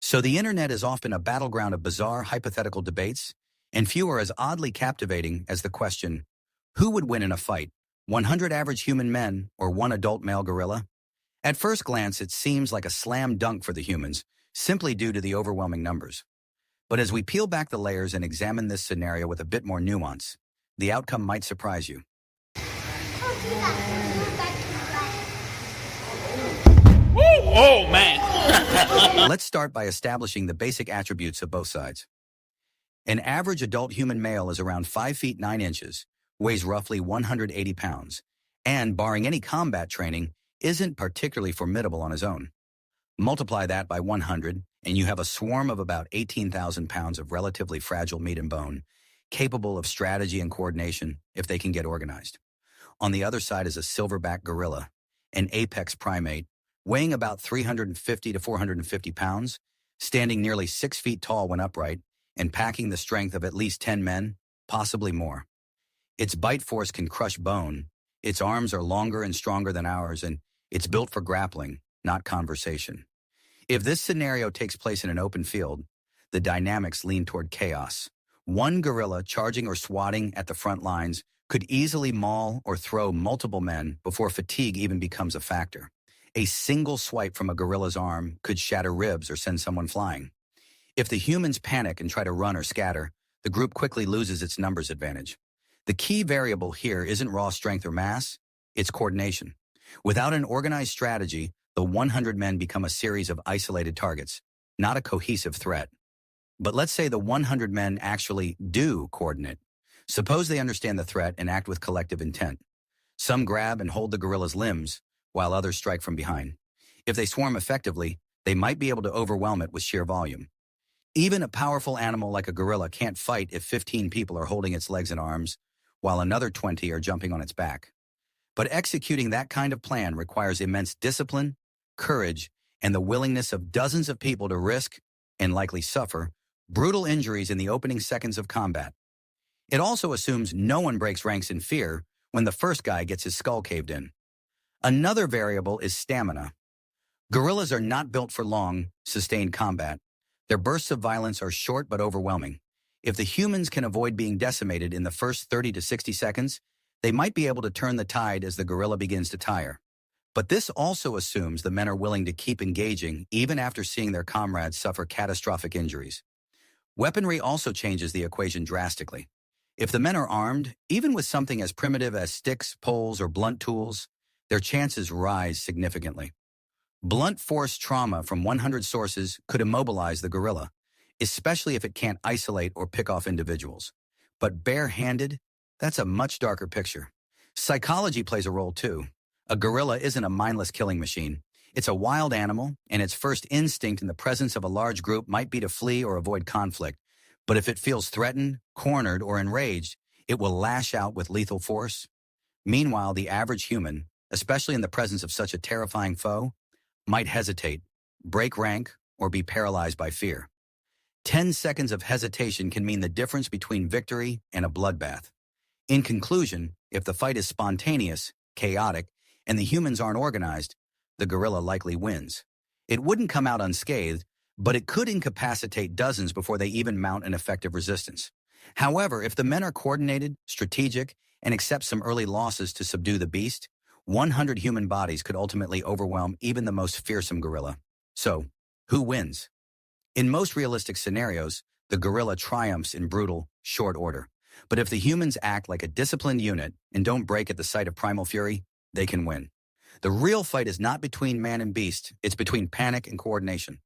So the internet is often a battleground of bizarre hypothetical debates, and few are as oddly captivating as the question, who would win in a fight, 100 average human men or one adult male gorilla? At first glance, it seems like a slam dunk for the humans, simply due to the overwhelming numbers. But as we peel back the layers and examine this scenario with a bit more nuance, the outcome might surprise you. Oh, man. Let's start by establishing the basic attributes of both sides. An average adult human male is around 5 feet 9 inches, weighs roughly 180 pounds, and, barring any combat training, isn't particularly formidable on his own. Multiply that by 100, and you have a swarm of about 18,000 pounds of relatively fragile meat and bone, capable of strategy and coordination if they can get organized. On the other side is a silverback gorilla, an apex primate, weighing about 350 to 450 pounds, standing nearly 6 feet tall when upright, and packing the strength of at least 10 men, possibly more. Its bite force can crush bone, its arms are longer and stronger than ours, and it's built for grappling, not conversation. If this scenario takes place in an open field, the dynamics lean toward chaos. One gorilla charging or swatting at the front lines could easily maul or throw multiple men before fatigue even becomes a factor. A single swipe from a gorilla's arm could shatter ribs or send someone flying. If the humans panic and try to run or scatter, the group quickly loses its numbers advantage. The key variable here isn't raw strength or mass, it's coordination. Without an organized strategy, the 100 men become a series of isolated targets, not a cohesive threat. But let's say the 100 men actually do coordinate. Suppose they understand the threat and act with collective intent. Some grab and hold the gorilla's limbs, while others strike from behind. If they swarm effectively, they might be able to overwhelm it with sheer volume. Even a powerful animal like a gorilla can't fight if 15 people are holding its legs and arms, while another 20 are jumping on its back. But executing that kind of plan requires immense discipline, courage, and the willingness of dozens of people to risk, and likely suffer, brutal injuries in the opening seconds of combat. It also assumes no one breaks ranks in fear when the first guy gets his skull caved in. Another variable is stamina. Gorillas are not built for long, sustained combat. Their bursts of violence are short but overwhelming. If the humans can avoid being decimated in the first 30 to 60 seconds, they might be able to turn the tide as the gorilla begins to tire. But this also assumes the men are willing to keep engaging even after seeing their comrades suffer catastrophic injuries. Weaponry also changes the equation drastically. If the men are armed, even with something as primitive as sticks, poles, or blunt tools, their chances rise significantly. Blunt force trauma from 100 sources could immobilize the gorilla, especially if it can't isolate or pick off individuals. But bare-handed, that's a much darker picture. Psychology plays a role too. A gorilla isn't a mindless killing machine. It's a wild animal, and its first instinct in the presence of a large group might be to flee or avoid conflict. But if it feels threatened, cornered, or enraged, it will lash out with lethal force. Meanwhile, the average human, especially in the presence of such a terrifying foe, might hesitate, break rank, or be paralyzed by fear. 10 seconds of hesitation can mean the difference between victory and a bloodbath. In conclusion, if the fight is spontaneous, chaotic, and the humans aren't organized, the gorilla likely wins. It wouldn't come out unscathed, but it could incapacitate dozens before they even mount an effective resistance. However, if the men are coordinated, strategic, and accept some early losses to subdue the beast, 100 human bodies could ultimately overwhelm even the most fearsome gorilla. So, who wins? In most realistic scenarios, the gorilla triumphs in brutal, short order. But if the humans act like a disciplined unit and don't break at the sight of primal fury, they can win. The real fight is not between man and beast, it's between panic and coordination.